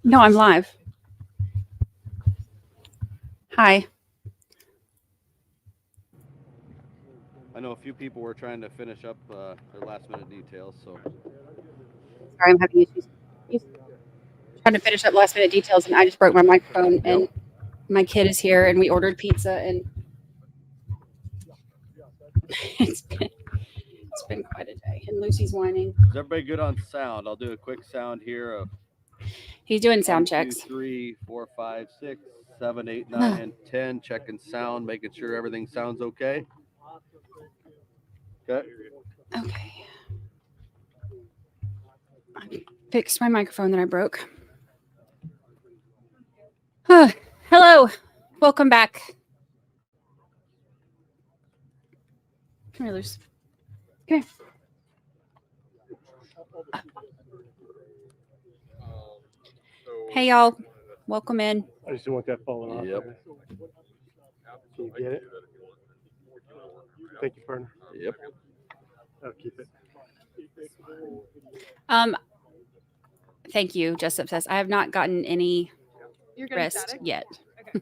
No, I'm live. Hi. I know a few people were trying to finish up their last minute details, so. Sorry, I'm having issues. Trying to finish up last minute details, and I just broke my microphone, and my kid is here, and we ordered pizza, and it's been quite a day. And Lucy's whining. Is everybody good on sound? I'll do a quick sound here of. He's doing sound 1, checks. 2, 3, 4, 5, 6, 7, 8, 9, and 10. Checking sound, making sure everything sounds okay. Okay. Okay. I fixed my microphone that I broke. Hello. Welcome back. Come here, Luce. Come here. Hey, y'all. Welcome in. I just don't want that falling off. Yep. There. Can you get it? Thank you, partner. Yep. I'll keep it. Thank you. Jessup says, I have not gotten any rest yet. Okay.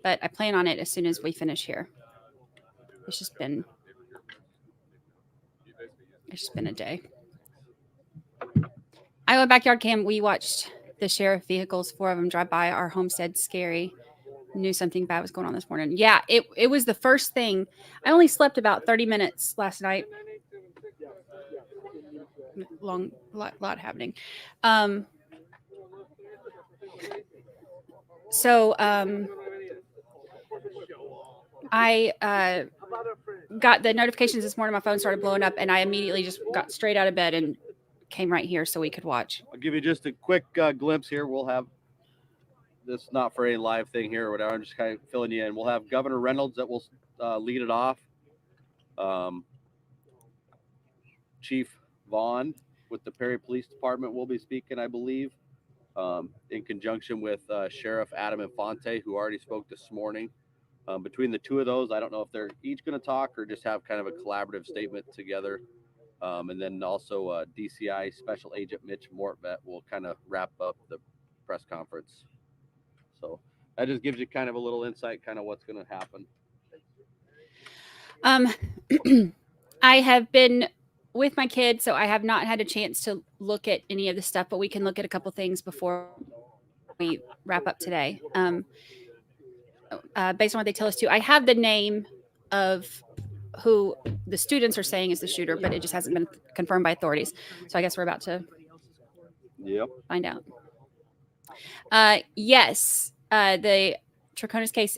But I plan on it as soon as we finish here. It's just been a day. Iowa Backyard Cam, we watched the sheriff vehicles, 4 of them drive by our homestead. Scary. Knew something bad was going on this morning. Yeah, it was the first thing. I only slept about 30 minutes last night. Lot happening. I got the notifications this morning. My phone started blowing up, and I immediately just got straight out of bed and came right here so we could watch. I'll give you just a quick glimpse here. We'll have this not for any live thing here or whatever. I'm just kind of filling you in. We'll have Governor Reynolds that will lead it off. Chief Vaughn with the Perry Police Department will be speaking, I believe, in conjunction with Sheriff Adam Infante, who already spoke this morning. Between the two of those, I don't know if they're each going to talk or just have kind of a collaborative statement together. And then also DCI Special Agent Mitch Mortvet will kind of wrap up the press conference. So that just gives you kind of a little insight, kind of what's going to happen. I have been with my kids, so I have not had a chance to look at any of the stuff, but we can look at a couple things before we wrap up today. Based on what they tell us to, I have the name of who the students are saying is the shooter, but it just hasn't been confirmed by authorities. So I guess we're about to find out. Yes, the Troconis case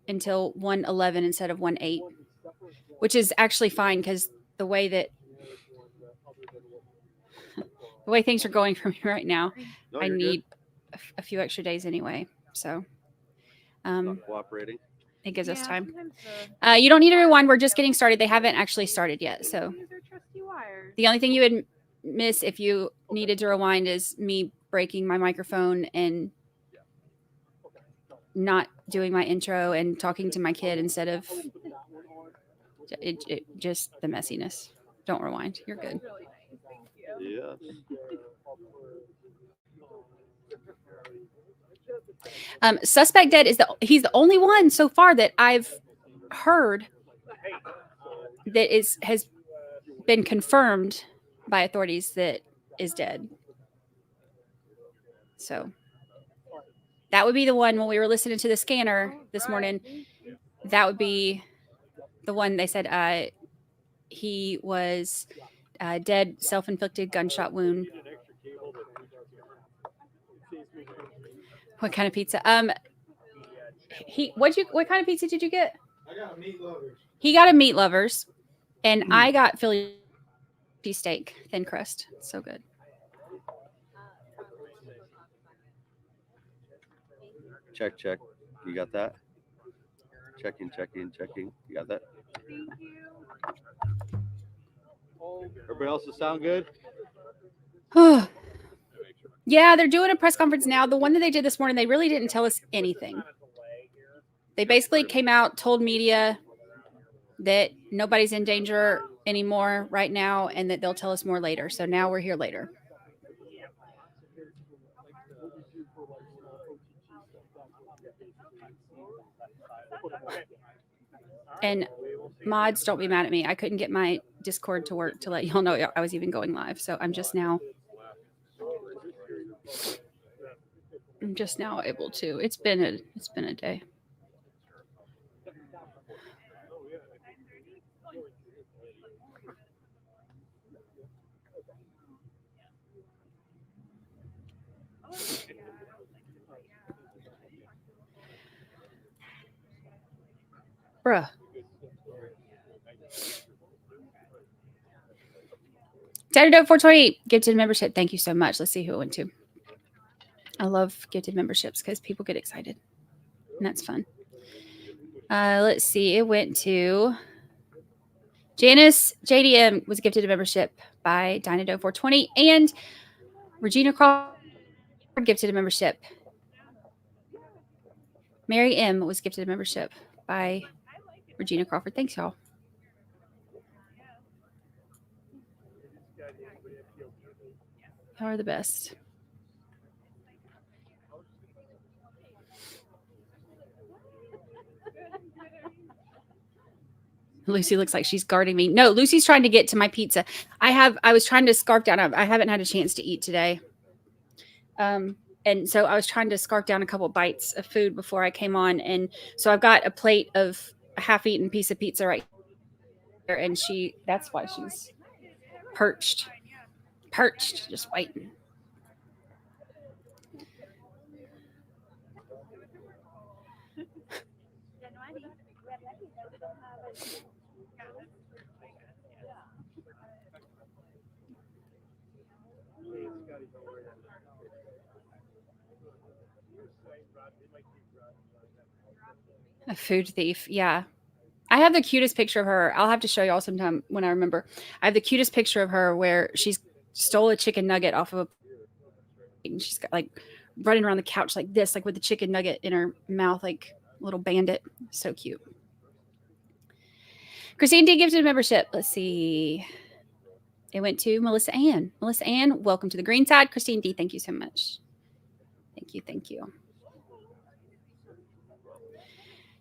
until 1/11 instead of 1/8, which is actually fine because the way things are going for me right now, I need a few extra days anyway. So not cooperating. It gives us time. You don't need to rewind. We're just getting started. They haven't actually started yet. So the only thing you would miss if you needed to rewind is me breaking my microphone and not doing my intro and talking to my kid instead of just the messiness. Don't rewind. You're good. Yes. Suspect dead he's the only one so far that I've heard that has been confirmed by authorities that is dead. So that would be the one when we were listening to the scanner this morning. That would be the one they said he was dead, self-inflicted gunshot wound. What kind of pizza? What kind of pizza did you get? I got meat lovers. He got a meat lovers, and I got Philly cheesesteak thin crust. So good. Check. You got that? Checking. You got that? Thank you. Everybody else sound good? Yeah, they're doing a press conference now. The one that they did this morning, they really didn't tell us anything. They basically came out, told media that nobody's in danger anymore right now, and that they'll tell us more later. So now we're here later. And mods, don't be mad at me. I couldn't get my Discord to work to let y'all know I was even going live. So I'm just now able to. It's been a day. Bruh. Saturday 420 gifted membership. Thank you so much. Let's see who it went to. I love gifted memberships because people get excited. And that's fun. Let's see. It went to Janice JDM was gifted a membership by Dynado 420, and Regina Crawford gifted a membership. Mary M was gifted a membership by Regina Crawford. Thanks, y'all. Y'all are the best. Lucy looks like she's guarding me. No, Lucy's trying to get to my pizza. I was trying to scarf down. I haven't had a chance to eat today. And so I was trying to scarf down a couple bites of food before I came on. And so I've got a plate of a half-eaten piece of pizza right here. And that's why she's perched, just waiting. A food thief. Yeah. I have the cutest picture of her. I'll have to show y'all sometime when I remember. I have the cutest picture of her where she's stole a chicken nugget off of and she's got like running around the couch like this, like with the chicken nugget in her mouth, like a little bandit. So cute. Christine D gifted a membership. Let's see. It went to Melissa Ann. Melissa Ann, welcome to the green side. Christine D, thank you so much. Thank you.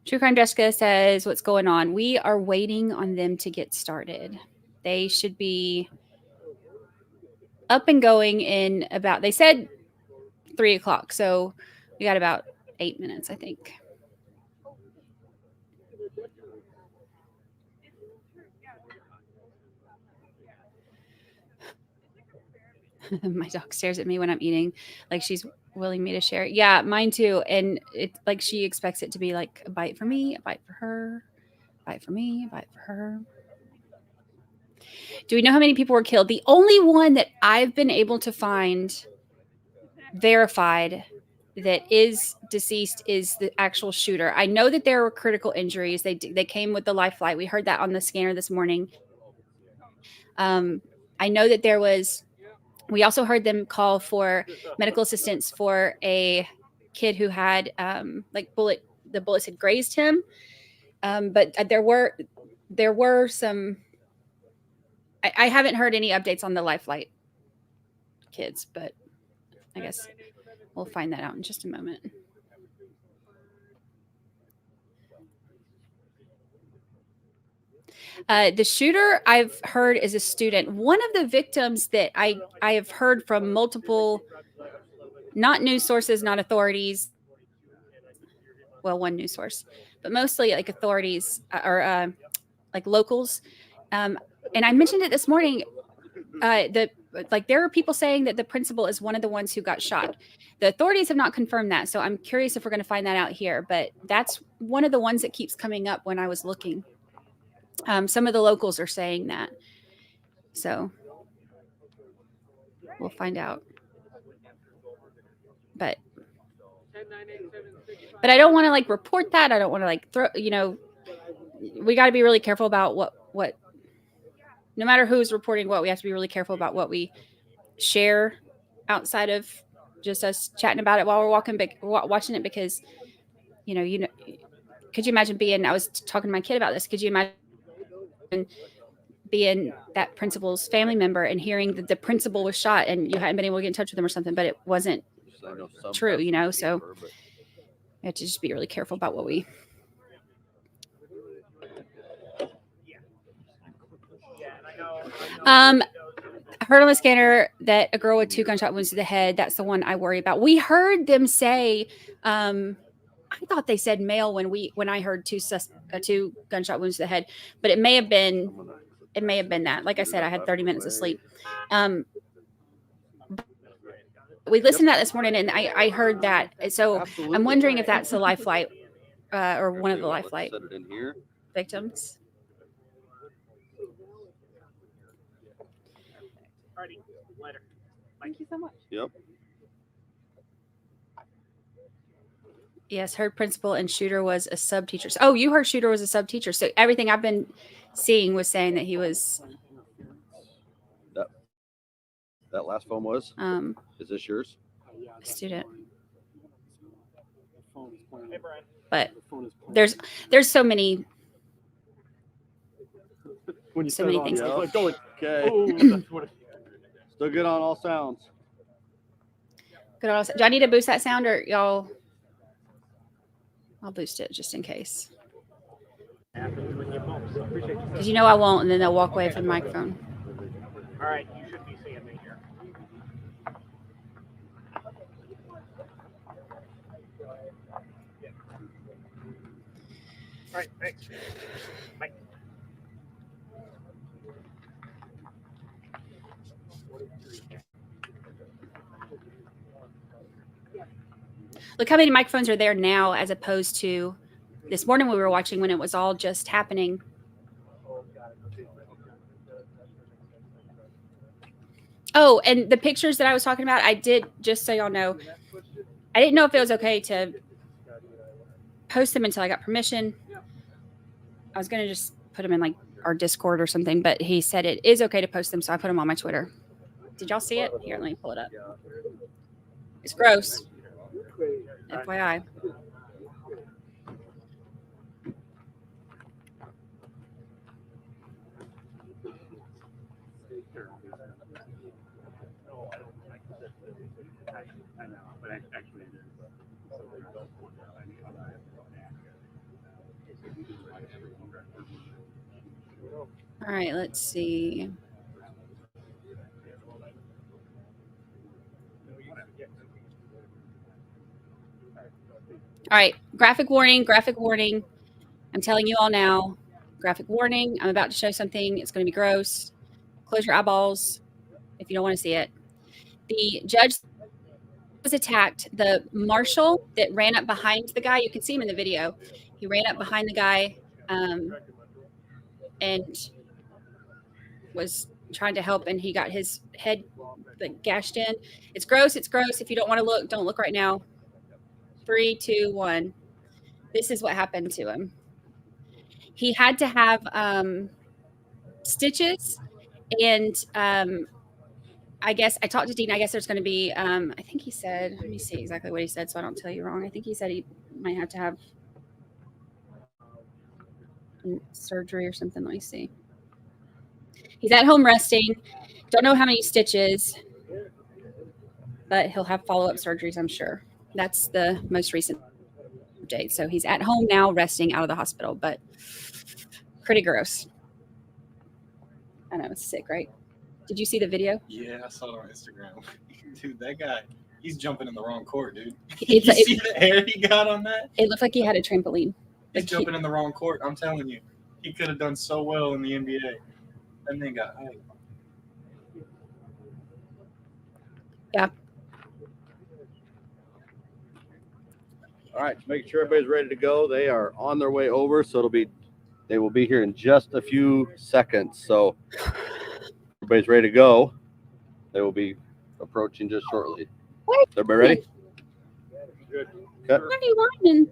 True Crime Jessica says, what's going on? We are waiting on them to get started. They should be up and going in about, they said 3 o'clock. So we got about 8 minutes, I think. My dog stares at me when I'm eating, like she's willing me to share it. Yeah, mine too. And it's like she expects it to be like a bite for me, a bite for her, a bite for me, a bite for her. Do we know how many people were killed? The only one that I've been able to find verified that is deceased is the actual shooter. I know that there were critical injuries. They came with the life flight. We heard that on the scanner this morning. I know that there was. We also heard them call for medical assistance for a kid who had the bullets had grazed him. But there were some. I haven't heard any updates on the life flight kids, but I guess we'll find that out in just a moment. The shooter I've heard is a student. One of the victims that I have heard from multiple, not news sources, not authorities. Well, one news source, but mostly like authorities or like locals. And I mentioned it this morning. There are people saying that the principal is one of the ones who got shot. The authorities have not confirmed that, so I'm curious if we're going to find that out here. But that's one of the ones that keeps coming up when I was looking. Some of the locals are saying that, so we'll find out. But I don't want to like report that. I don't want to like throw. We got to be really careful about what. No matter who's reporting what, we have to be really careful about what we share outside of just us chatting about it while we're watching it, because could you imagine I was talking to my kid about this. Could you imagine being that principal's family member and hearing that the principal was shot and you hadn't been able to get in touch with him or something, but it wasn't I know some true, have you know, paper, so but we have to just be really careful about what we. I heard on the scanner that a girl with 2 gunshot wounds to the head. That's the one I worry about. We heard them say, I thought they said male when I heard 2 gunshot wounds to the head, but it may have been that. Like I said, I had 30 minutes of sleep. We listened to that this morning, and I heard that. So Absolutely. I'm wondering if that's the life flight or one of the life Let's flight set it in here. victims. Thank you so much. Yep. Yes, heard principal and shooter was a sub teacher. Oh, you heard shooter was a sub teacher. So everything I've been seeing was saying that he was. That last phone was. Is this yours? A student. The phone is playing. But The phone is playing. there's so many. When you so set many it on, things. I was like, going, Okay. oh, that's what it, Still good on all sounds. Good. Do I need to boost that sound or y'all? I'll boost it just in case. Happens when you bump, so appreciate you. Because you know I won't, and then they'll walk away from the microphone. All right, you should be seeing me here. All right, thanks. Bye. Look how many microphones are there now as opposed to this morning we were watching when it was all just happening. Oh, and the pictures that I was talking about, I did, just so y'all know, I didn't know if it was okay to post them until I got permission. I was going to just put them in like our Discord or something, but he said it is okay to post them, so I put them on my Twitter. Did y'all see it? Here, let me pull it up. It's gross. FYI. I know, but actually it is. All right, let's see. All right, graphic warning, graphic warning. I'm telling you all now, graphic warning. I'm about to show something. It's going to be gross. Close your eyeballs if you don't want to see it. The judge was attacked. The marshal that ran up behind the guy, you can see him in the video. He ran up behind the guy and was trying to help, and he got his head like gashed in. It's gross. It's gross. If you don't want to look, don't look right now. 3, 2, 1. This is what happened to him. He had to have stitches, and I guess I talked to Dean. I guess there's going to be, I think he said, let me see exactly what he said so I don't tell you wrong. I think he said he might have to have surgery or something. Let me see. He's at home resting. Don't know how many stitches, but he'll have follow-up surgeries, I'm sure. That's the most recent update. So he's at home now, resting out of the hospital, but pretty gross. I know, it's sick, right? Did you see the video? Yeah, I saw it on Instagram. Dude, that guy, he's jumping in the wrong court, dude. It's- You see the hair he got on that? It looked like he had a trampoline. He's Like jumping in the wrong court. I'm telling you. He could have done so well in the NBA. That man got hyped. Yeah. All right, making sure everybody's ready to go. They are on their way over, so they will be here in just a few seconds. So everybody's ready to go. They will be approaching just shortly. What? Everybody ready? Good. Okay. What are you whining?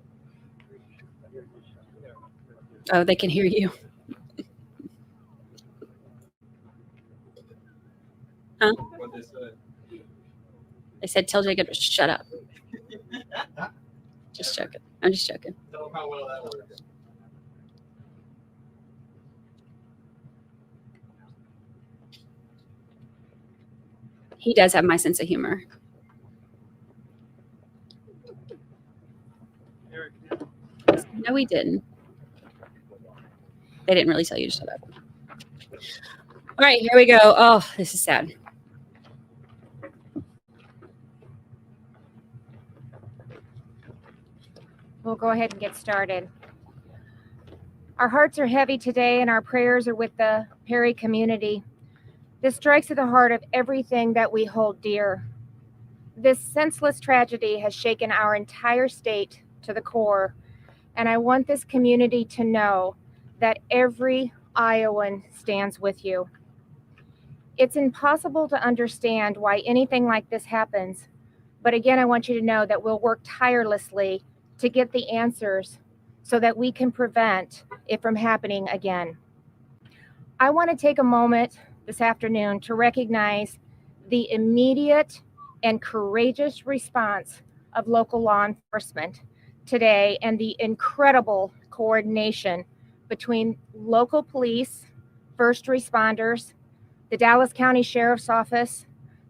Oh, they can hear you. Huh? What they said. They said, tell Jacob to shut up. Just joking. I'm just joking. Tell him how well that works. He does have my sense of humor. No, we didn't. They didn't really tell you to shut up. All right, here we go. Oh, this is sad. We'll go ahead and get started. Our hearts are heavy today, and our prayers are with the Perry community. This strikes at the heart of everything that we hold dear. This senseless tragedy has shaken our entire state to the core, and I want this community to know that every Iowan stands with you. It's impossible to understand why anything like this happens, but again, I want you to know that we'll work tirelessly to get the answers so that we can prevent it from happening again. I want to take a moment this afternoon to recognize the immediate and courageous response of local law enforcement today and the incredible coordination between local police, first responders, the Dallas County Sheriff's Office,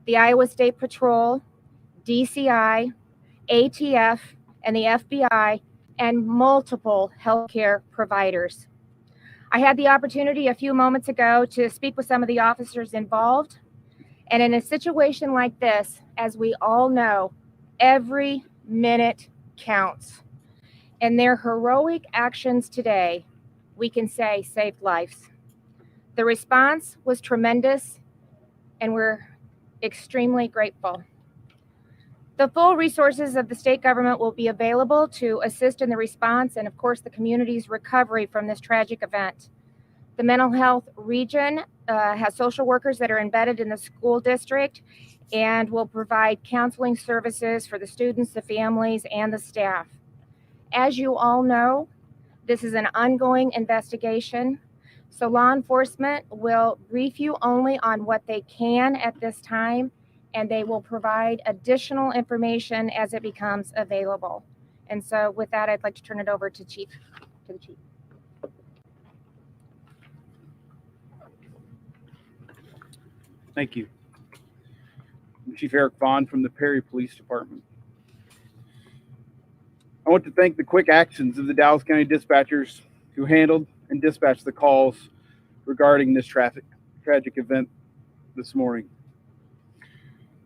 the Iowa State Patrol, DCI, ATF, and the FBI, and multiple healthcare providers. I had the opportunity a few moments ago to speak with some of the officers involved. And in a situation like this, as we all know, every minute counts. And their heroic actions today, we can say, saved lives. The response was tremendous, and we're extremely grateful. The full resources of the state government will be available to assist in the response and, of course, the community's recovery from this tragic event. The mental health region has social workers that are embedded in the school district and will provide counseling services for the students, the families, and the staff. As you all know, this is an ongoing investigation, so law enforcement will brief you only on what they can at this time, and they will provide additional information as it becomes available. And so with that, I'd like to turn it over to the Chief. Thank you. I'm Chief Eric Vaughn from the Perry Police Department. I want to thank the quick actions of the Dallas County dispatchers who handled and dispatched the calls regarding this tragic event this morning.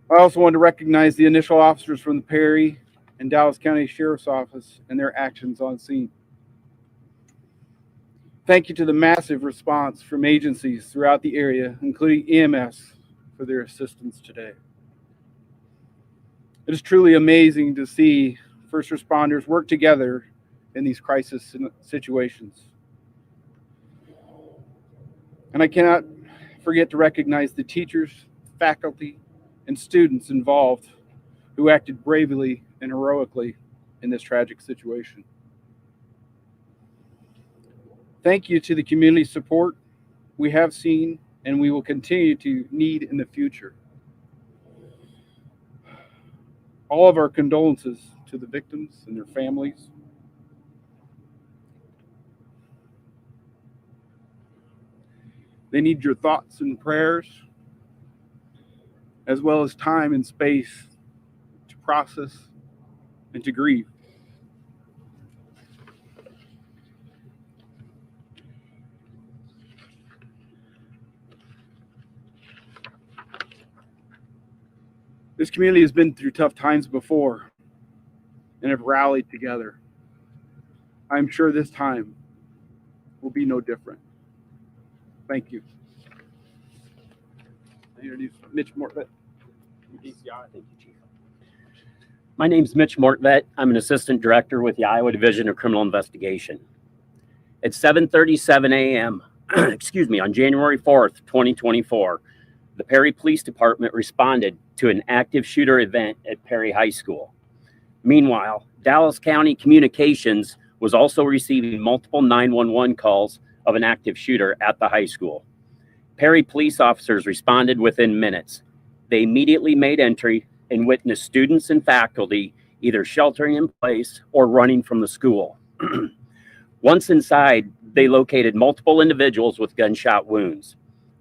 I also want to recognize the initial officers from the Perry and Dallas County Sheriff's Office and their actions on scene. Thank you to the massive response from agencies throughout the area, including EMS, for their assistance today. It is truly amazing to see first responders work together in these crisis situations. And I cannot forget to recognize the teachers, faculty, and students involved who acted bravely and heroically in this tragic situation. Thank you to the community support we have seen and we will continue to need in the future. All of our condolences to the victims and their families. They need your thoughts and prayers, as well as time and space to process and to grieve. This community has been through tough times before and have rallied together. I'm sure this time will be no different. Thank you. I introduce Mitch Mortvet. DCR. Thank you, Chief. My name's Mitch Mortvet. I'm an assistant director with the Iowa Division of Criminal Investigation. At 7:37 a.m., on January 4th, 2024, the Perry Police Department responded to an active shooter event at Perry High School. Meanwhile, Dallas County Communications was also receiving multiple 911 calls of an active shooter at the high school. Perry police officers responded within minutes. They immediately made entry and witnessed students and faculty either sheltering in place or running from the school. Once inside, they located multiple individuals with gunshot wounds.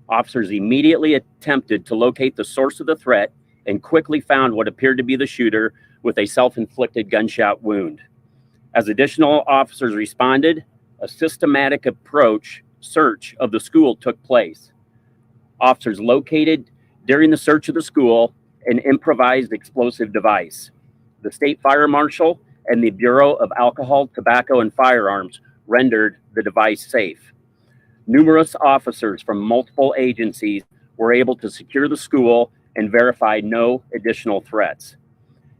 Officers immediately attempted to locate the source of the threat and quickly found what appeared to be the shooter with a self-inflicted gunshot wound. As additional officers responded, a systematic search of the school took place. Officers located during the search of the school an improvised explosive device. The state fire marshal and the Bureau of Alcohol, Tobacco, and Firearms rendered the device safe. Numerous officers from multiple agencies were able to secure the school and verify no additional threats.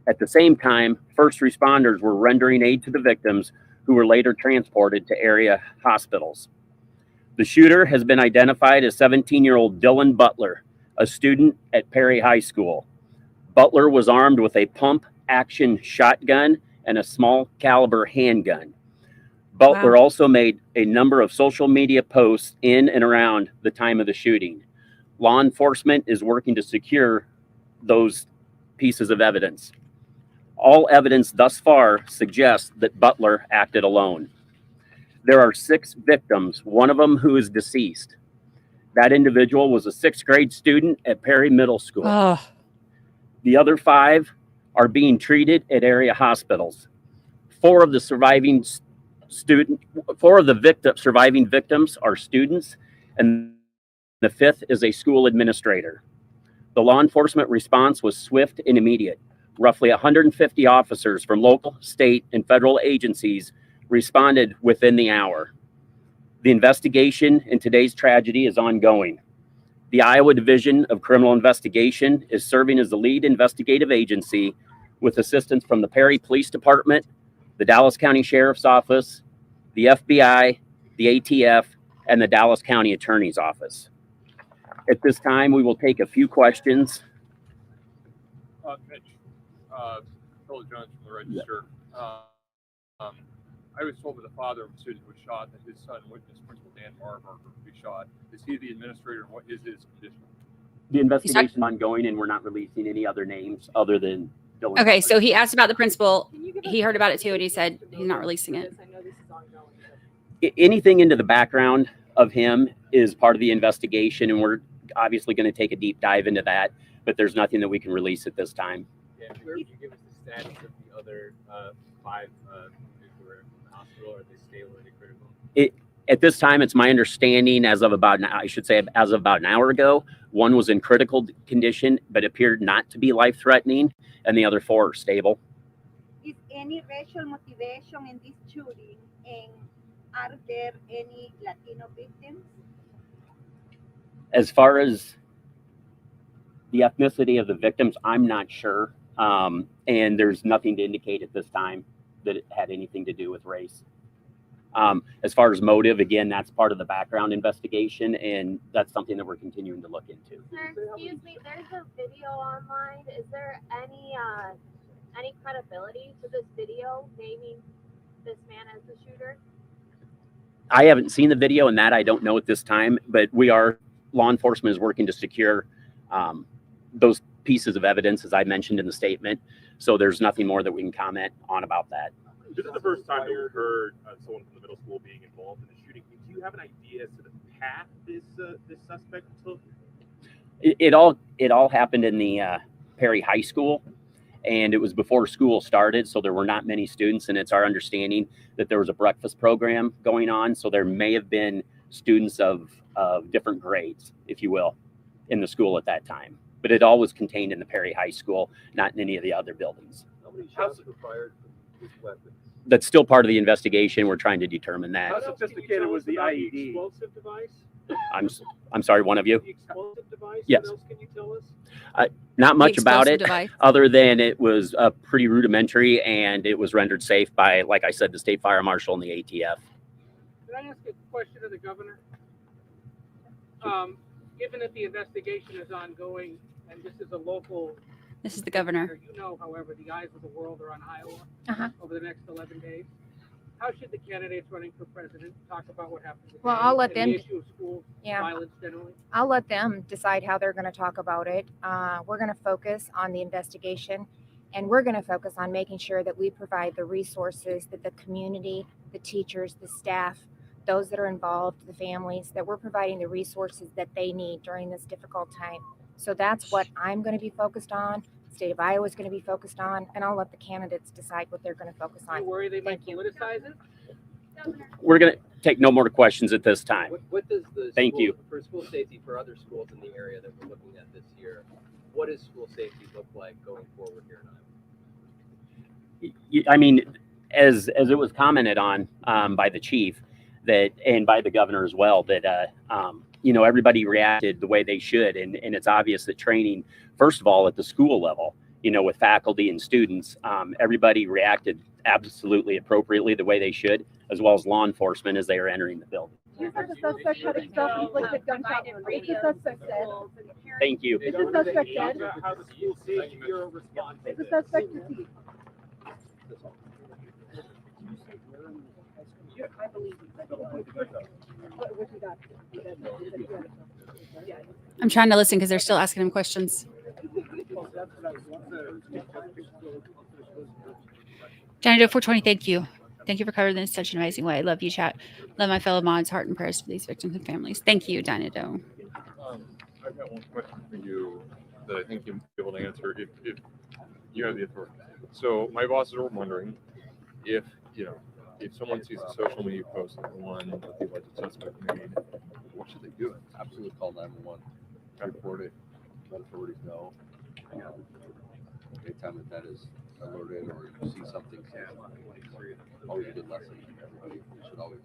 At the same time, first responders were rendering aid to the victims, who were later transported to area hospitals. The shooter has been identified as 17-year-old Dylan Butler, a student at Perry High School. Butler was armed with a pump-action shotgun and a small caliber handgun. Butler also made a number of social media posts in and around the time of the shooting. Law enforcement is working to secure those pieces of evidence. All evidence thus far suggests that Butler acted alone. There are 6 victims, one of them who is deceased. That individual was a 6th grade student at Perry Middle School. Oh. The other 5 are being treated at area hospitals. 4 of the surviving surviving victims are students, and the 5th is a school administrator. The law enforcement response was swift and immediate. Roughly 150 officers from local, state, and federal agencies responded within the hour. The investigation in today's tragedy is ongoing. The Iowa Division of Criminal Investigation is serving as the lead investigative agency with assistance from the Perry Police Department, the Dallas County Sheriff's Office, the FBI, the ATF, and the Dallas County Attorney's Office. At this time, we will take a few questions. Mitch, Phil Jones from the Register. I was told by the father of the student who was shot that his son witnessed Principal Dan Marburger be shot. Is he the administrator, and what is his condition? The investigation is ongoing, and we're not releasing any other names other than Dylan. Okay, so he asked about the principal. He heard about it too, and he said he's not releasing it. Anything into the background of him is part of the investigation, and we're obviously going to take a deep dive into that, but there's nothing that we can release at this time. Yeah, could you give us the status of the other 5 who were in the hospital? Are they stable and critical? At this time, it's my understanding as of about an hour ago, 1 was in critical condition, but appeared not to be life-threatening, and the other 4 are stable. Is any racial motivation in this shooting, and are there any Latino victims? As far as the ethnicity of the victims, I'm not sure, and there's nothing to indicate at this time that it had anything to do with race. As far as motive, again, that's part of the background investigation, and that's something that we're continuing to look into. Sir, excuse me, there's a video online. Is there any credibility to this video naming this man as the shooter? I haven't seen the video, and that I don't know at this time, but law enforcement is working to secure those pieces of evidence, as I mentioned in the statement. So there's nothing more that we can comment on about that. This is the first time that we heard someone from the middle school being involved in the shooting. Do you have an idea as to the path this suspect took? It all happened in the Perry High School, and it was before school started, so there were not many students, and it's our understanding that there was a breakfast program going on, so there may have been students of different grades, if you will, in the school at that time. But it all was contained in the Perry High School, not in any of the other buildings. How many shots were fired from this weapon? That's still part of the investigation. We're trying to determine that. How sophisticated was the IED? The explosive device? I'm sorry, one of you? The explosive device? Yes. What else can you tell us? Not much about it, device. other than it was pretty rudimentary, and it was rendered safe by, like I said, the state fire marshal and the ATF. Can I ask a question of the governor? Given that the investigation is ongoing, and this is a local... This is the governor. You know, however, the eyes of the world are on Iowa over the next 11 days. How should the candidates running for president talk about what happened? Well, I'll let them. The issue of school violence generally. I'll let them decide how they're going to talk about it. We're going to focus on the investigation, and we're going to focus on making sure that we provide the resources that the community, the teachers, the staff, those that are involved, the families, that we're providing the resources that they need during this difficult time. So that's what I'm going to be focused on. The state of Iowa is going to be focused on, and I'll let the candidates decide what they're going to focus Do you on. worry they might politicize it? We're going to take no more questions at this time. What does the Thank school, you. for school safety for other schools in the area that we're looking at this year? What does school safety look like going forward here in Iowa? I mean, as it was commented on by the chief, that, and by the governor as well, that you know, everybody reacted the way they should, and it's obvious that training, first of all, at the school level, you know, with faculty and students, everybody reacted absolutely appropriately the way they should, as well as law enforcement as they are entering the building. These are the suspects having self-inflicted gunshot wounds. It's the suspect said. Thank you. It's the suspect said. How the school safety bureau responds. It's the suspect deceased. I believe what you got. I'm trying to listen because they're still asking him questions. Johnny Doe 420, thank you. Thank you for covering this in such an amazing way. I love you, chat. Love my fellow mods. Heart and prayers for these victims and families. Thank you, Johnny Doe. I've got one question for you that I think you'll be able to answer if you have the authority. So my bosses are wondering if, you know, if someone sees a social media post like the one that the alleged suspect made, what should they do? Absolutely call 911. Report it. Let authorities know. Anytime that is alerted or you see something, always a good lesson. Everybody should always.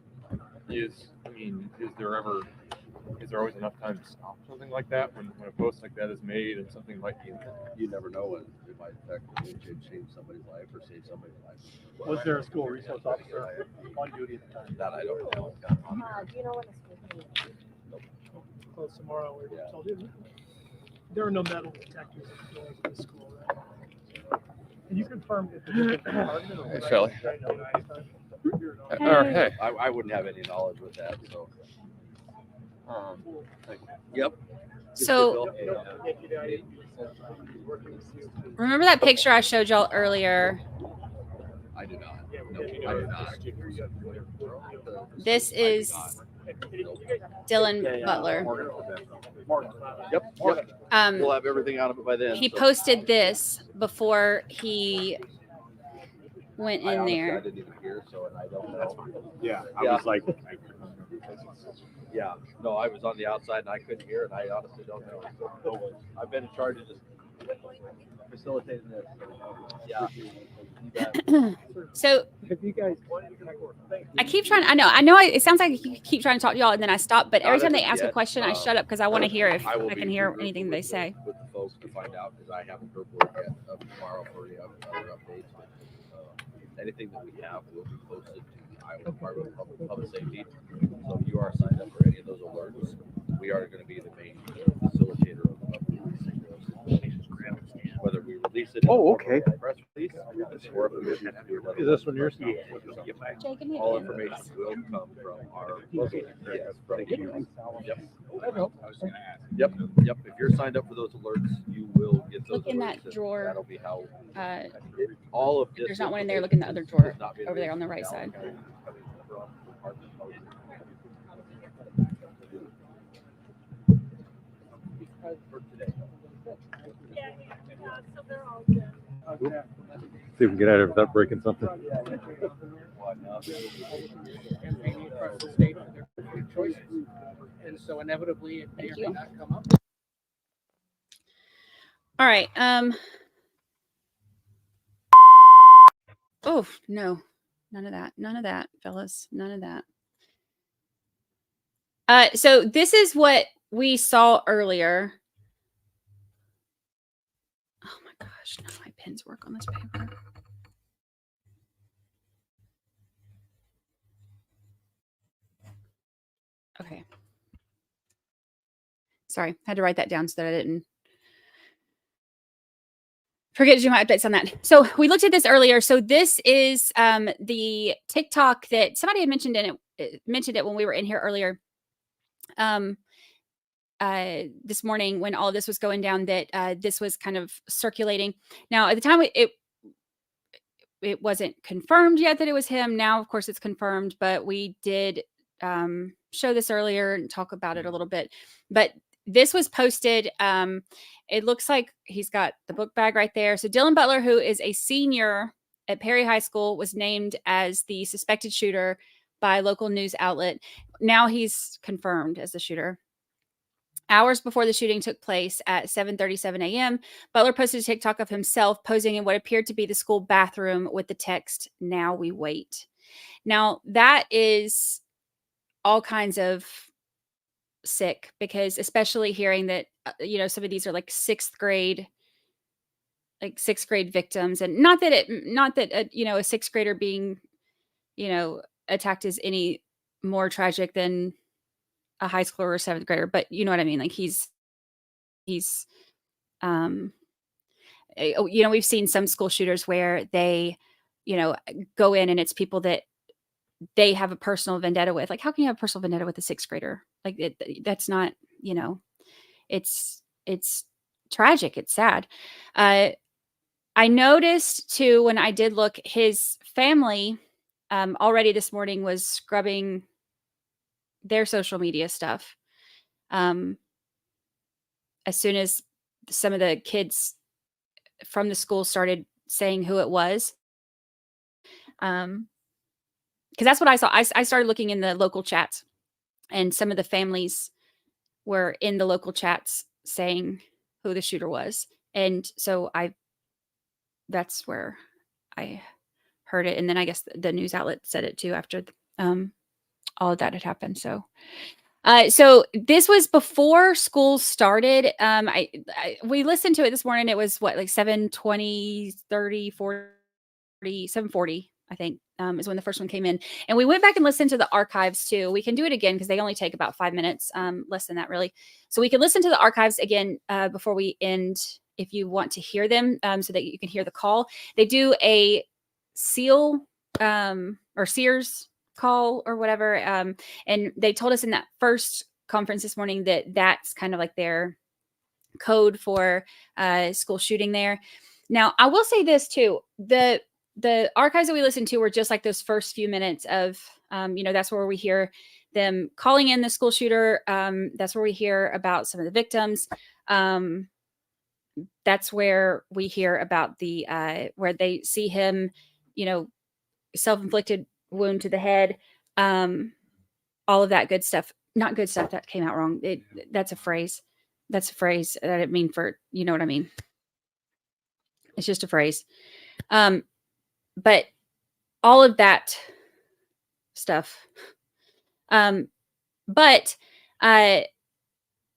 Is there always enough time to stop something like that when a post like that is made and something might be? You never know when it might affect or change somebody's life or save somebody's life. Was there a school resource officer on duty at the time? That I don't know. Do you know when this Close tomorrow. There are no metal detectors at the school, right? Can you confirm if the department or Hey, Shelly. Hey. I wouldn't have any knowledge with that. So. Yep. So remember that picture I showed y'all earlier? I do not. No, I do not. This is Dylan Butler. Yep. We'll have everything out of it by then. He posted this before he went in I there. didn't even hear, so and I don't know. Yeah, I was like, yeah, no, I was on the outside and I couldn't hear, and I honestly don't know. So, I've been in charge of just facilitating this. Yeah. So if you guys, I keep trying. I know. It sounds like you keep trying to talk to y'all, and then I stop. But every Not time they as of ask a yet. question, I shut up because I want to hear if I will I can be hear real anything they say. with the folks to find out because I haven't heard word yet of tomorrow for any other updates. Anything that we have will be posted to the Iowa Department of Public Safety. So if you are signed up for any of those alerts, we are going to be the main facilitator of releasing those. Whether we release it in a press release or if we just have to do it. is this one yours? All information will come from our local. Yes, from you. Yep. Yep. Yep. If you're signed up for those alerts, you will get those. Look in that alerts, and drawer. That'll be how. All of this. There's not one in there. Look in the other drawer over there on the right side. See if we can get out of it without breaking something. Campaigning across the state for their choices. And so inevitably it may or may not come up. All right. Oh no, none of that. None of that, fellas. None of that. So this is what we saw earlier. Oh my gosh, none of my pens work on this paper. Okay. Sorry, had to write that down so that I didn't forget to do my updates on that. So we looked at this earlier. So this is the TikTok that somebody had mentioned in it. Mentioned it when we were in here earlier. This morning when all of this was going down, that this was kind of circulating. Now at the time it wasn't confirmed yet that it was him. Now of course it's confirmed, but we did show this earlier and talk about it a little bit, but this was posted. It looks like he's got the book bag right there. So Dylan Butler, who is a senior at Perry High School, was named as the suspected shooter by a local news outlet. Now he's confirmed as the shooter. Hours before the shooting took place at 7:37 a.m., Butler posted a TikTok of himself posing in what appeared to be the school bathroom with the text, "Now we wait." Now, that is all kinds of sick, because especially hearing that, some of these are like sixth grade victims, and not that a sixth grader being, attacked is any more tragic than a high schooler or a seventh grader, but you know what I mean? Like he's, we've seen some school shooters where they, go in and it's people that they have a personal vendetta with. Like, how can you have a personal vendetta with a sixth grader? Like that's not, it's tragic. It's sad. I noticed too, when I did look, his family already this morning was scrubbing their social media stuff. As soon as some of the kids from the school started saying who it was. Because that's what I saw. I started looking in the local chats, and some of the families were in the local chats saying who the shooter was. And so that's where I heard it. And then I guess the news outlet said it too after all of that had happened. So this was before school started. We listened to it this morning. It was what, like 7:20, 30, 40, 7:40, I think, is when the first one came in. And we went back and listened to the archives too. We can do it again because they only take about 5 minutes, less than that really. So we can listen to the archives again before we end, if you want to hear them, so that you can hear the call. They do a SEAL or Sears call or whatever. And they told us in that first conference this morning that that's kind of like their code for school shooting there. Now, I will say this too. The archives that we listened to were just like those first few minutes of, that's where we hear them calling in the school shooter. That's where we hear about some of the victims. That's where we hear about the, where they see him, self-inflicted wound to the head. All of that good stuff. Not good stuff. That came out wrong. That's a phrase. That's a phrase that I didn't mean for, you know what I mean? It's just a phrase. But all of that stuff. But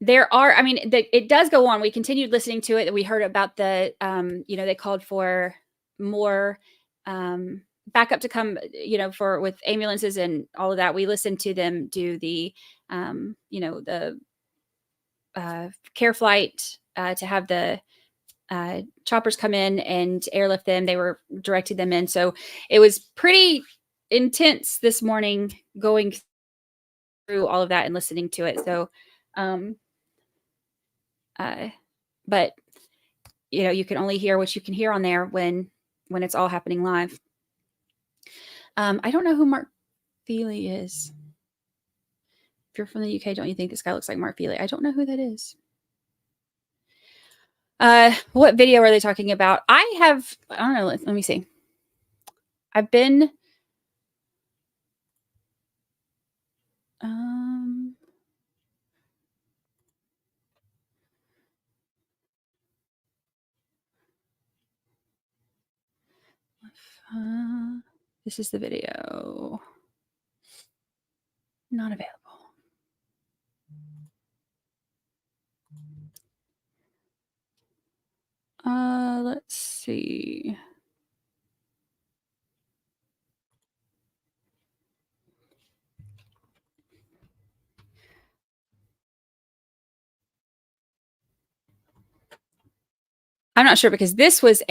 there are, it does go on. We continued listening to it. We heard about the, they called for more backup to come, with ambulances and all of that. We listened to them do the, the care flight to have the choppers come in and airlift them. They were directing them in. So it was pretty intense this morning going through all of that and listening to it. So, but you can only hear what you can hear on there when it's all happening live. I don't know who Mark Feely is. If you're from the UK, don't you think this guy looks like Mark Feely? I don't know who that is. What video are they talking about? I don't know. Let me see. I've been, this is the video. Not available. Let's see. I'm not sure because this was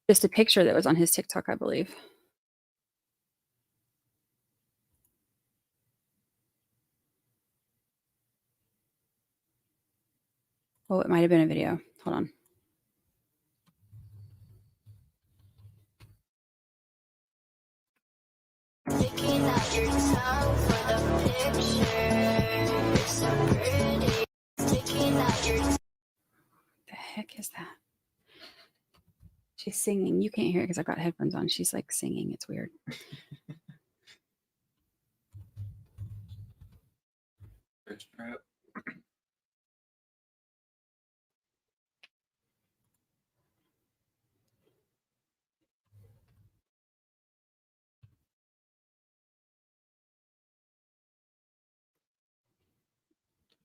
just a picture that was on his TikTok, I believe. Oh, it might have been a video. Hold on. heck is that? She's singing. You can't hear it because I've got headphones on. She's like singing. It's weird.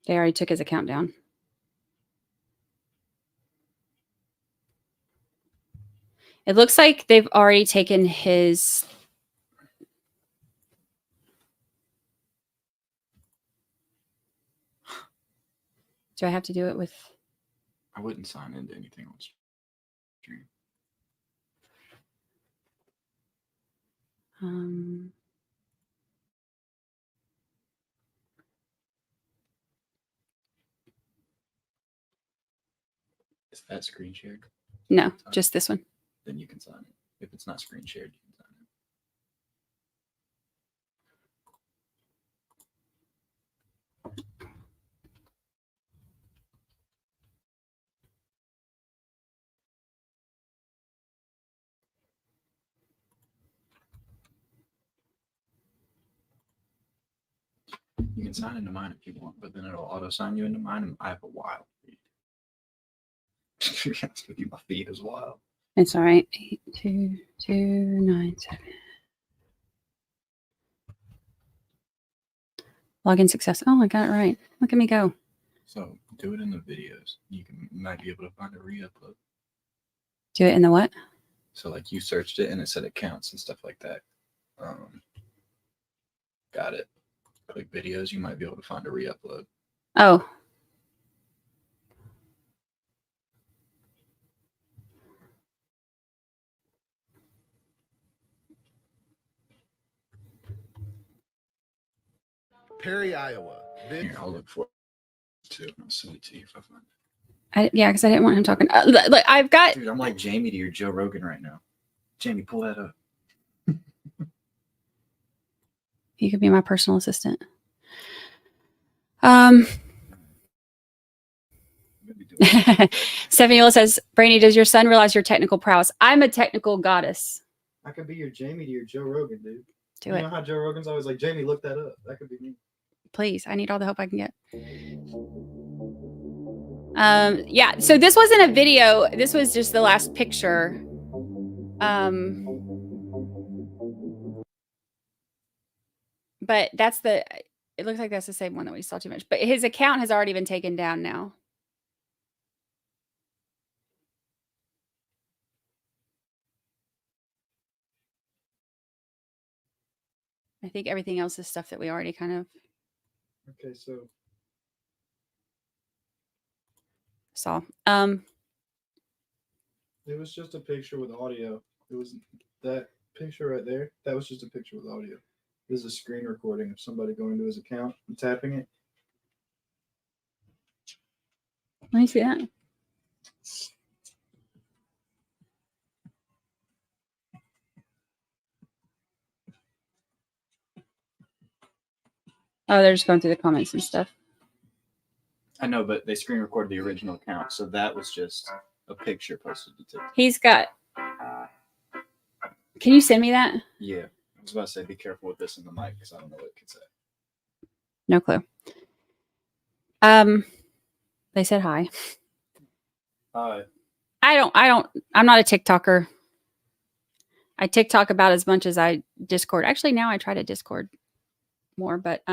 They already took his account down. It looks like they've already taken his. Do I have to do it with? I wouldn't sign into anything on stream. Is that screen shared? No, just this one. Then you can sign it. If it's not screen shared, you can sign it. You can sign into mine if you want, but then it'll auto sign you into mine, and I have a wild feed. To be honest with you, my feed is wild. It's all right. 82297. Login success. Oh, I got it right. Look at me go. So do it in the videos. You might be able to find a re-upload. Do it in the what? So like you searched it and it said accounts and stuff like that. Got it. Click videos. You might be able to find a re-upload. Oh. Perry, Iowa. Here, I'll look for it too. I'll send it to you if I find it. Yeah, because I didn't want him talking. Look, I've got. Dude, I'm like Jamie to your Joe Rogan right now. Jamie, pull that up. You could be my personal assistant. Stephanie says, Brandi, does your son realize your technical prowess? I'm a technical goddess. I could be your Jamie to your Joe Rogan, dude. Do you it. know how Joe Rogan's always like, Jamie, look that up. That could be me. Please, I need all the help I can get. Yeah, so this wasn't a video. This was just the last picture. But that's it looks like that's the same one that we saw too much. But his account has already been taken down now. I think everything else is stuff that we already kind of Okay, so saw. It was just a picture with audio. It was that picture right there. That was just a picture with audio. This is a screen recording of somebody going to his account and tapping it. Let me see that. Oh, they're just going through the comments and stuff. I know, but they screen recorded the original account, so that was just a picture posted to TikTok. He's got. Can you send me that? Yeah, I was about to say, be careful with this in the mic because I don't know what it could say. No clue. They said hi. Hi. I'm not a TikToker. I TikTok about as much as I Discord. Actually, now I try to Discord more, but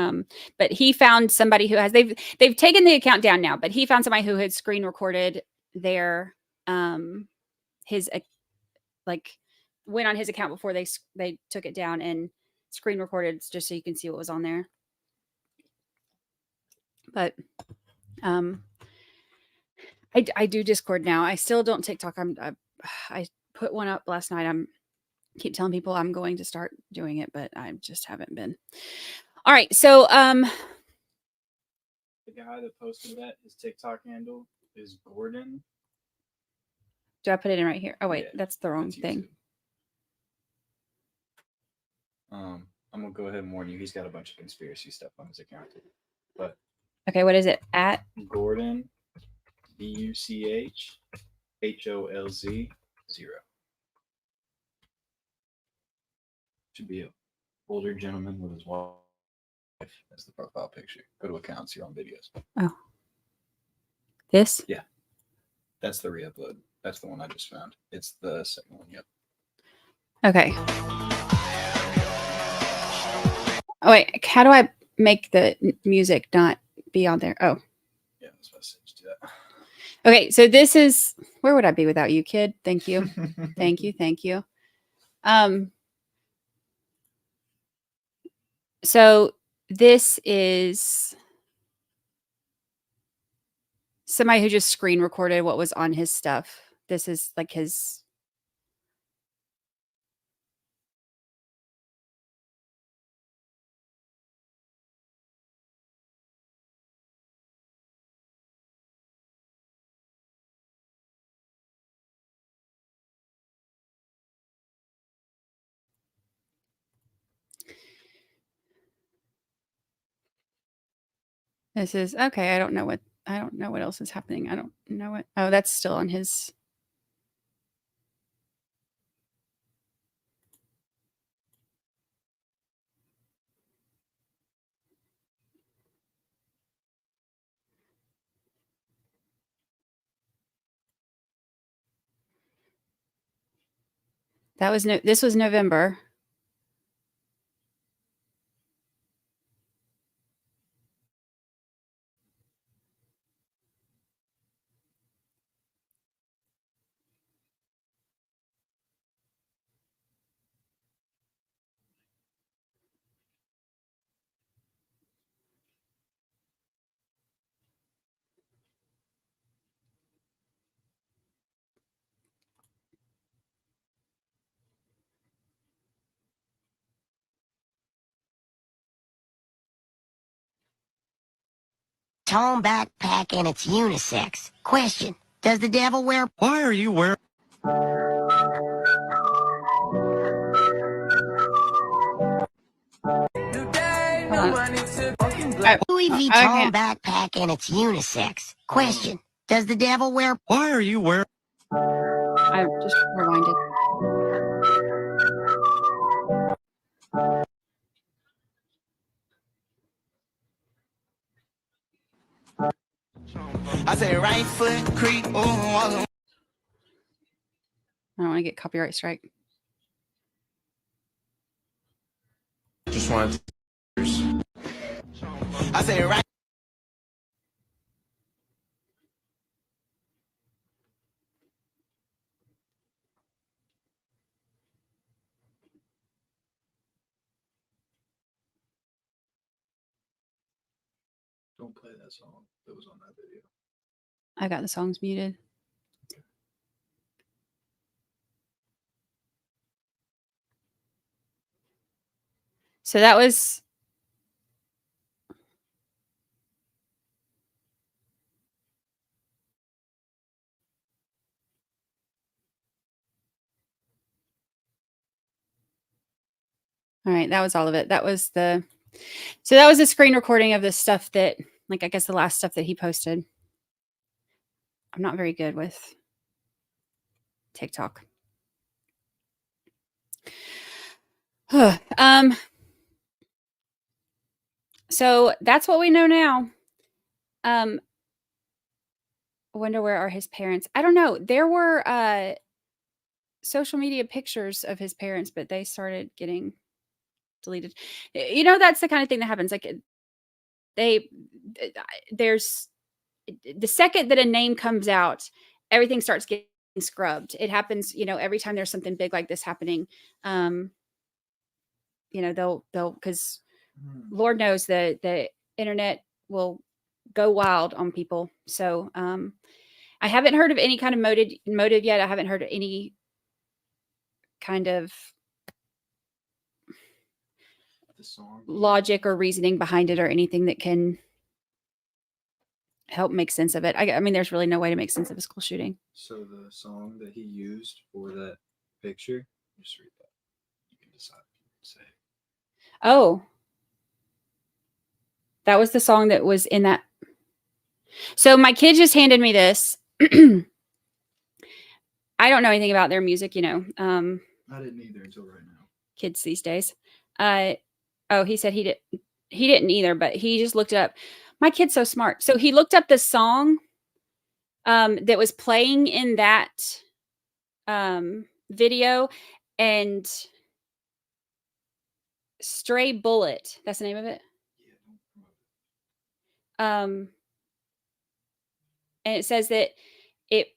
he found somebody who has they've taken the account down now, but he found somebody who had screen recorded their his like went on his account before they took it down and screen recorded just so you can see what was on there. But I do Discord now. I still don't TikTok. I put one up last night. Keep telling people I'm going to start doing it, but I just haven't been. All right. So, the guy that posted that, his TikTok handle is Gordon. Do I put it in right here? Oh wait, Yeah, that's the wrong thing. I'm gonna go ahead and warn you. He's got a bunch of conspiracy stuff on his account, but okay, what is it? At Gordon, BUCH, HOLZ 0. Should be an older gentleman with his wife as the profile picture. Go to accounts, you're on videos. Oh. This? Yeah. That's the re-upload. That's the one I just found. It's the second one. Yep. Okay. Oh, wait. How do I make the music not be on there? Oh. Yeah, that's what I said. Just do that. Okay. So this is, where would I be without you, kid? Thank you. Thank you. Thank you. So this is somebody who just screen recorded what was on his stuff. This is like his. This is okay. I don't know what else is happening. I don't know what. Oh, that's still on his. That was this was November. Tone backpack and it's unisex. Question: does the devil wear? Why are you wearing? Louis Vuitton backpack and it's unisex. Question: does the devil wear? Why are you wearing? I just rewinded. I say right foot creep. I don't want to get copyright strike. Just wanted to. I say right. Don't play that song that was on that video. I got the songs muted. So that was. All right, that was all of it. That was the. So that was a screen recording of the stuff that, like, I guess the last stuff that he posted. I'm not very good with TikTok. So that's what we know now. I wonder where are his parents? I don't know. There were social media pictures of his parents, but they started getting deleted. You know, that's the kind of thing that happens. Like there's the second that a name comes out, everything starts getting scrubbed. It happens, you know, every time there's something big like this happening. You know, they'll because Lord knows the internet will go wild on people. So I haven't heard of any kind of motive yet. I haven't heard of any kind of logic or reasoning behind it or anything that can help make sense of it. I mean, there's really no way to make sense of a school shooting. So the song that he used for that picture, just read that. You can decide if you say. Oh, that was the song that was in that. So my kid just handed me this. I don't know anything about their music, you know. I didn't either until right now. Kids these days. Oh, he said he didn't either, but he just looked it up. My kid's so smart. So he looked up the song that was playing in that video, and Stray Bullet, that's the name of it. And it says that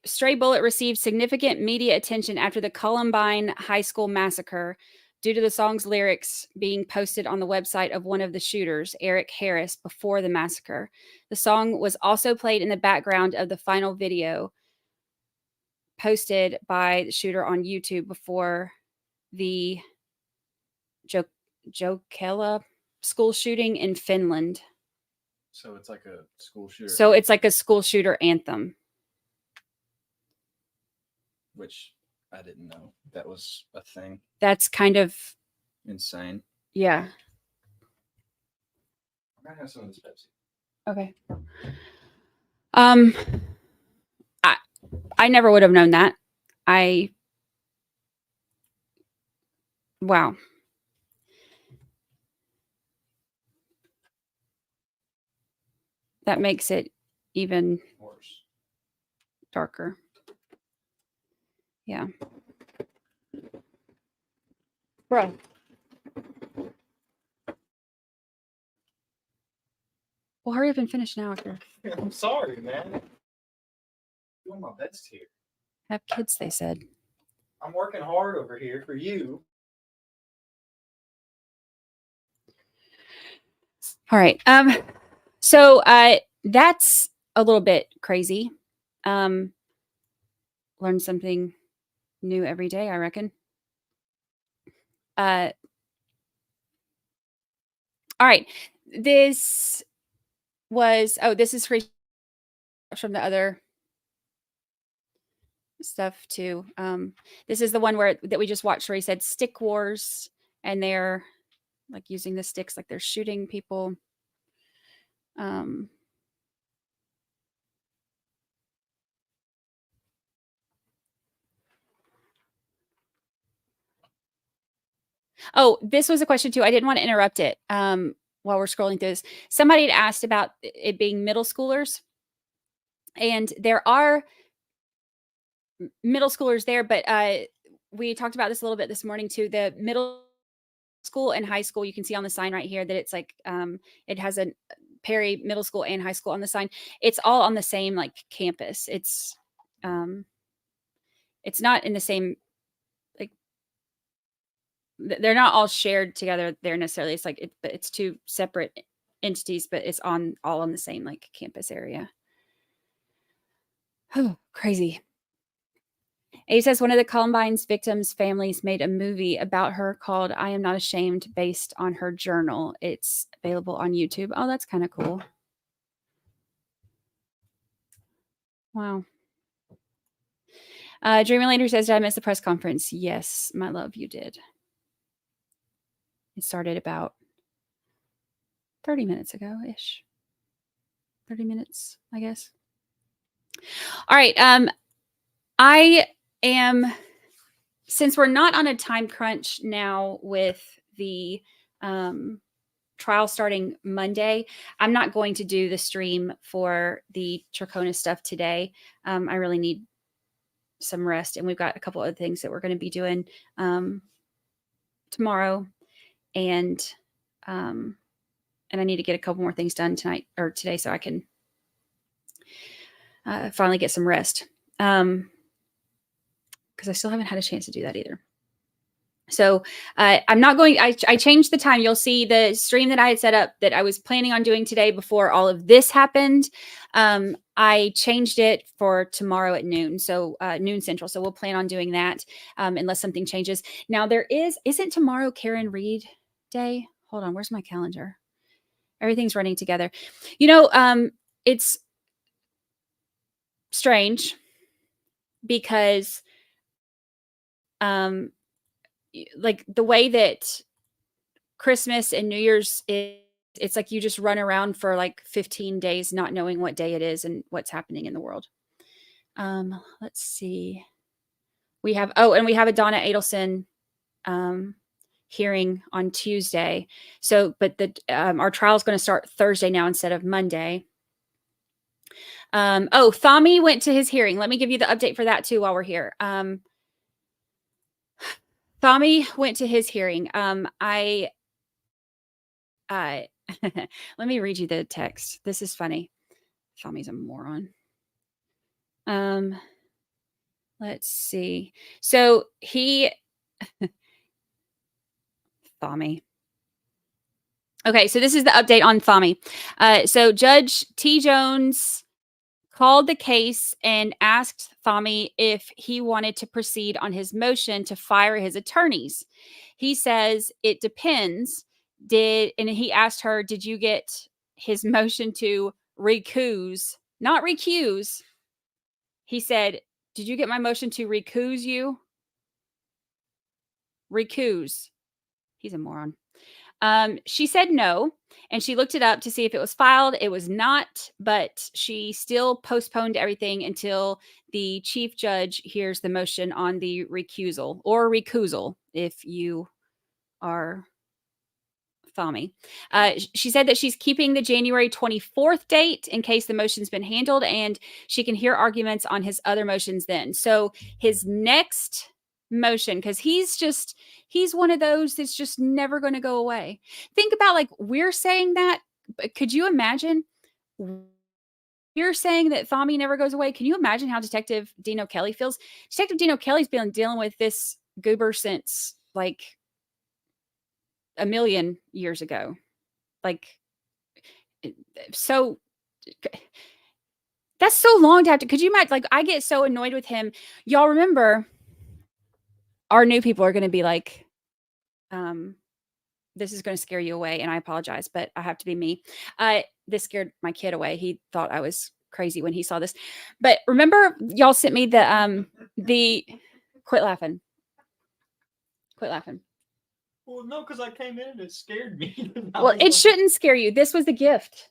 Stray Bullet received significant media attention after the Columbine High School massacre due to the song's lyrics being posted on the website of one of the shooters, Eric Harris, before the massacre. The song was also played in the background of the final video posted by the shooter on YouTube before the Jokela school shooting in Finland. So it's like a school shooter. So it's like a school shooter anthem. Which I didn't know that was a thing. That's kind of insane. Yeah. I'm gonna have some of this Pepsi. Okay. I never would have known that. Wow. That makes it even worse. Darker. Yeah. Bro. Well, hurry up and finish now. I'm sorry, man. Doing my best here. Have kids, they said. I'm working hard over here for you. All right. So that's a little bit crazy. Learn something new every day, I reckon. All right. This is free from the other stuff too. This is the one that we just watched where he said stick wars, and they're like using the sticks like they're shooting people. Oh, this was a question too. I didn't want to interrupt it while we're scrolling through this. Somebody had asked about it being middle schoolers. And there are middle schoolers there, but we talked about this a little bit this morning too. The middle school and high school, you can see on the sign right here that it's like it has a Perry Middle School and High School on the sign. It's all on the same like campus. It's not in the same, like they're not all shared together there necessarily. It's like it's two separate entities, but it's all on the same like campus area. Oh, crazy. He says one of the Columbine's victims' families made a movie about her called I Am Not Ashamed, based on her journal. It's available on YouTube. Oh, that's kind of cool. Wow. Dreamy Lander says, did I miss the press conference? Yes, my love, you did. It started about 30 minutes ago-ish. 30 minutes, I guess. All right. Since we're not on a time crunch now with the trial starting Monday, I'm not going to do the stream for the Trachona stuff today. I really need some rest, and we've got a couple other things that we're going to be doing tomorrow, and I need to get a couple more things done tonight or today so I can finally get some rest. Because I still haven't had a chance to do that either. So I'm not going, I changed the time. You'll see the stream that I had set up that I was planning on doing today before all of this happened. I changed it for tomorrow at noon. So noon Central. So we'll plan on doing that unless something changes. Now isn't tomorrow Karen Reed Day? Hold on, where's my calendar? Everything's running together. You know, it's strange because like the way that Christmas and New Year's it's like you just run around for like 15 days not knowing what day it is and what's happening in the world. Let's see. we have a Donna Adelson hearing on Tuesday. So, but our trial is going to start Thursday now instead of Monday. Thami went to his hearing. Let me give you the update for that too while we're here. Thami went to his hearing. Let me read you the text. This is funny. Thami's a moron. Let's see. So Thami. Okay, so this is the update on Thami. So Judge T. Jones called the case and asked Thami if he wanted to proceed on his motion to fire his attorneys. He says it depends. And he asked her, did you get his motion to recuse? Not recuse. He said, did you get my motion to recuse you? Recuse. He's a moron. She said no, and she looked it up to see if it was filed. It was not, but she still postponed everything until the chief judge hears the motion on the recusal or recusal if you are Thami. She said that she's keeping the January 24th date in case the motion's been handled, and she can hear arguments on his other motions then. So his next motion, because he's one of those that's just never going to go away. Think about, like, we're saying that, but could you imagine you're saying that Thami never goes away? Can you imagine how Detective Dino Kelly feels? Detective Dino Kelly's been dealing with this goober since like a million years ago. Like, so that's so long to have to, could you imagine? Like, I get so annoyed with him. Y'all remember, our new people are going to be like, this is going to scare you away, and I apologize, but I have to be me. This scared my kid away. He thought I was crazy when he saw this. But remember, y'all sent me the quit laughing. Quit laughing. Well, no, because I came in and it scared me. Well, it shouldn't scare you. This was the gift.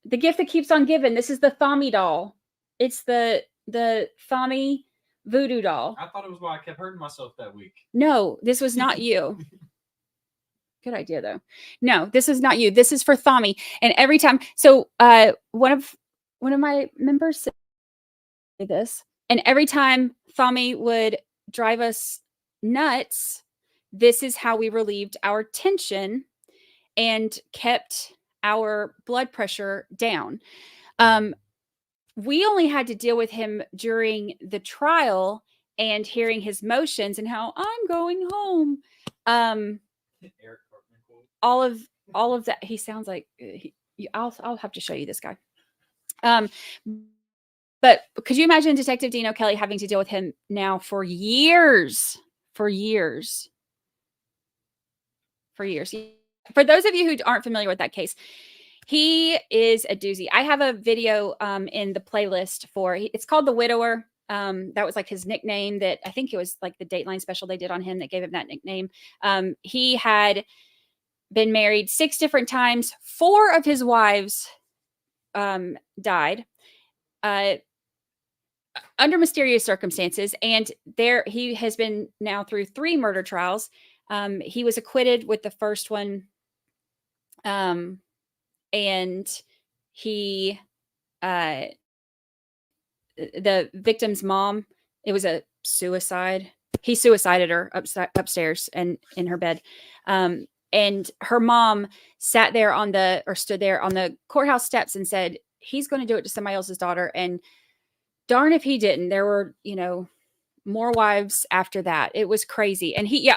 The gift that keeps on giving. This is the Thami doll. It's the Thami voodoo doll. I thought it was why I kept hurting myself that week. No, this was not you. Good idea, though. No, this is not you. This is for Thami. And every time, so one of my members said this, and every time Thami would drive us nuts, this is how we relieved our tension and kept our blood pressure down. We only had to deal with him during the trial and hearing his motions and how I'm going home. All of that. He sounds like I'll have to show you this guy. But could you imagine Detective Dino Kelly having to deal with him now for years? For those of you who aren't familiar with that case, he is a doozy. I have a video in the playlist it's called The Widower. That was like his nickname, that I think it was like the Dateline special they did on him that gave him that nickname. He had been married 6 different times. 4 of his wives died under mysterious circumstances. And he has been now through 3 murder trials. He was acquitted with the first one. And he, the victim's mom, it was a suicide. He suicided her upstairs and in her bed. And her mom stood there on the courthouse steps and said, he's going to do it to somebody else's daughter. And darn if he didn't. There were, more wives after that. It was crazy. And he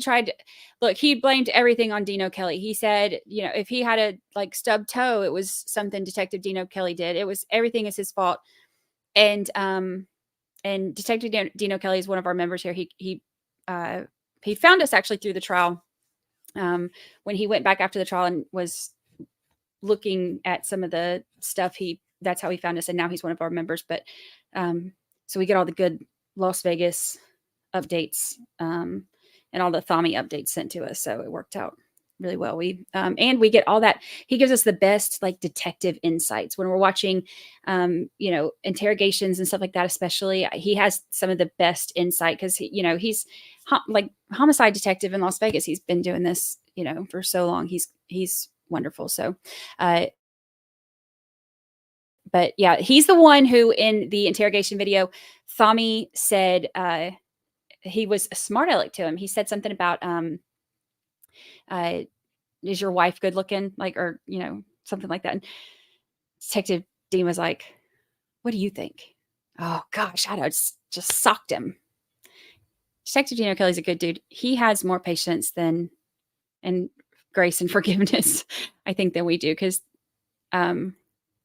tried to, look, he blamed everything on Dino Kelly. He said, if he had a stubbed toe, it was something Detective Dino Kelly did. Everything is his fault. And Detective Dino Kelly is one of our members here. He found us actually through the trial. When he went back after the trial and was looking at some of the stuff, that's how he found us. And now he's one of our members. But so we get all the good Las Vegas updates and all the Thami updates sent to us. So it worked out really well. And we get all that. He gives us the best like detective insights when we're watching, interrogations and stuff like that. Especially, he has some of the best insight because he's like homicide detective in Las Vegas. He's been doing this, for so long. He's wonderful. So, but yeah, he's the one who in the interrogation video, Thami said he was a smart aleck to him. He said something about is your wife good looking? Like, or, something like that. And Detective Dean was like, what do you think? Oh gosh, I'd have just socked him. Detective Dean O'Kelly's a good dude. He has more patience and grace and forgiveness, I think, than we do. Cause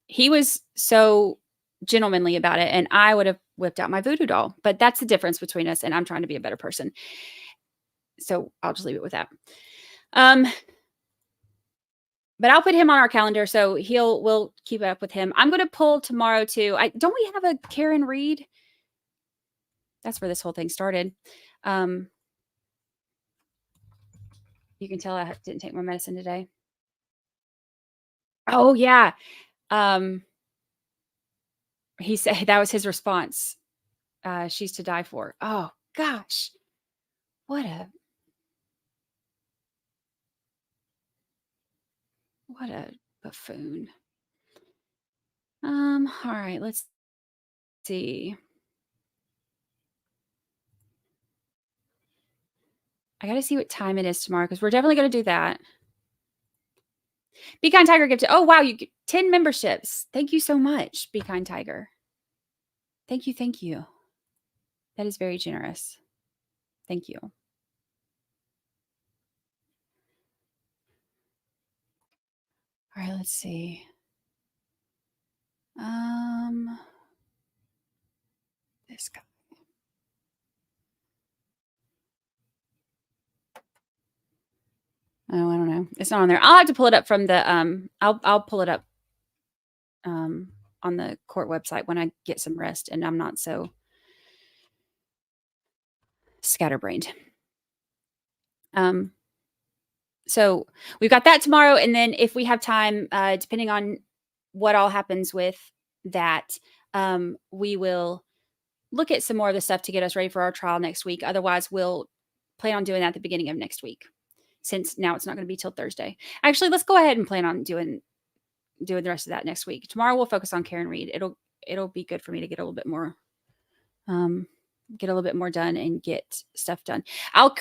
he was so gentlemanly about it, and I would have whipped out my voodoo doll, but that's the difference between us. And I'm trying to be a better person. So I'll just leave it with that. But I'll put him on our calendar, so we'll keep it up with him. I'm going to pull tomorrow too. Don't we have a Karen Reed? That's where this whole thing started. You can tell I didn't take my medicine today. Oh yeah. He said that was his response. She's to die for. Oh gosh. What a buffoon. All right, let's see. I got to see what time it is tomorrow because we're definitely going to do that. Be Kind Tiger gifted. Oh, wow. You get 10 memberships. Thank you so much, Be Kind Tiger. Thank you. Thank you. That is very generous. Thank you. All right, let's see. This guy. Oh, I don't know. It's not on there. I'll have to pull it up from the I'll pull it up on the court website when I get some rest and I'm not so scatterbrained. So we've got that tomorrow, and then if we have time, depending on what all happens with that, we will look at some more of the stuff to get us ready for our trial next week. Otherwise, we'll plan on doing that at the beginning of next week, since now it's not going to be till Thursday. Actually, let's go ahead and plan on doing the rest of that next week. Tomorrow we'll focus on Karen Reed. It'll be good for me to get a little bit more done and get stuff done. I'll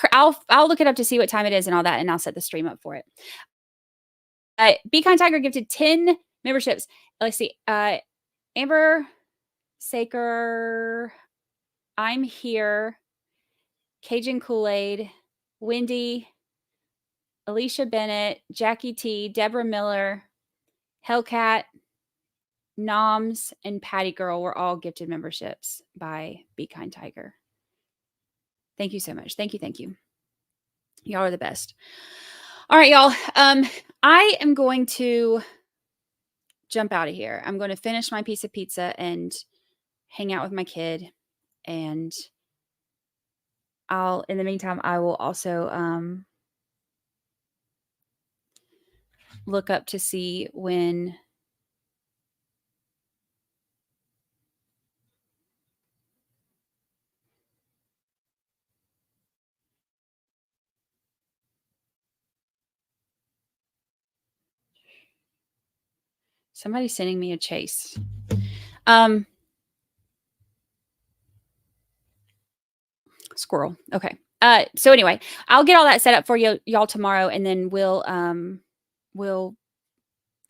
look it up to see what time it is and all that, and I'll set the stream up for it. Be Kind Tiger gifted 10 memberships. Let's see. Amber Saker, I'm Here, Cajun Kool-Aid, Wendy, Alicia Bennett, Jackie T, Deborah Miller, Hellcat, Noms, and Patty Girl were all gifted memberships by Be Kind Tiger. Thank you so much. Thank you. Thank you. Y'all are the best. All right, y'all. I am going to jump out of here. I'm going to finish my piece of pizza and hang out with my kid. And in the meantime, I will also look up to see when somebody's sending me a chase. Squirrel. Okay. So anyway, I'll get all that set up for y'all tomorrow, and then we'll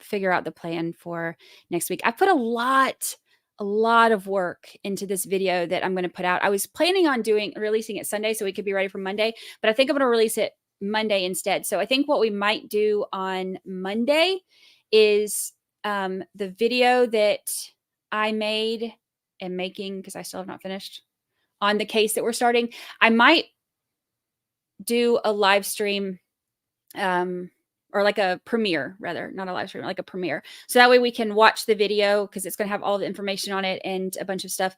figure out the plan for next week. I put a lot of work into this video that I'm going to put out. I was planning on releasing it Sunday so we could be ready for Monday, but I think I'm going to release it Monday instead. So I think what we might do on Monday is the video that I made and making, because I still have not finished, on the case that we're starting. I might do a live stream or like a premiere, rather, not a live stream, like a premiere. So that way we can watch the video, because it's going to have all the information on it and a bunch of stuff.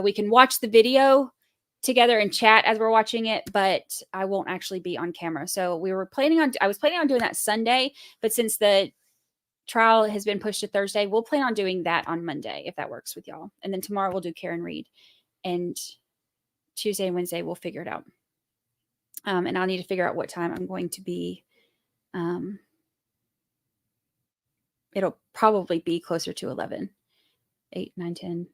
We can watch the video together and chat as we're watching it, but I won't actually be on camera. So I was planning on doing that Sunday, but since the trial has been pushed to Thursday, we'll plan on doing that on Monday, if that works with y'all. And then tomorrow we'll do Karen Reed, and Tuesday and Wednesday we'll figure it out. And I'll need to figure out what time I'm going to be. It'll probably be closer to 11, 8, 9, 10,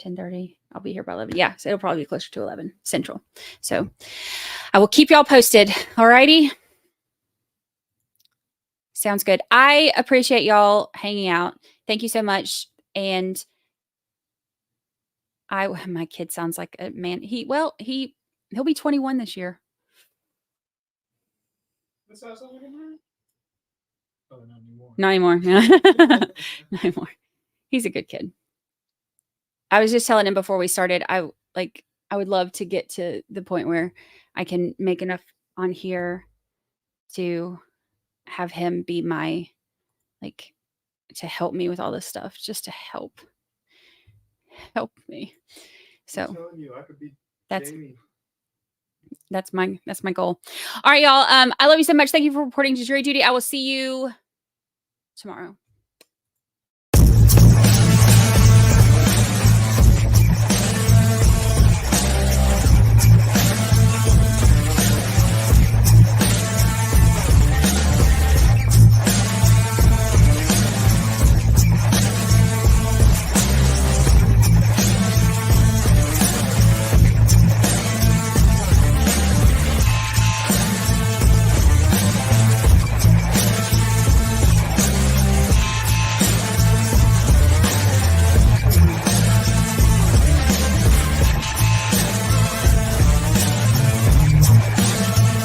10:30. I'll be here by 11. Yeah, so it'll probably be closer to 11 Central. So I will keep y'all posted. All righty. Sounds good. I appreciate y'all hanging out. Thank you so much. And my kid sounds like a man. He'll be 21 this year. Oh, not anymore. Not anymore. Not anymore. He's a good kid. I was just telling him before we started, I would love to get to the point where I can make enough on here to have him be my, to help me with all this stuff, just to help me. So I'm telling you, I could be that's Jamie. that's my goal. All right, y'all. I love you so much. Thank you for reporting to jury duty. I will see you tomorrow.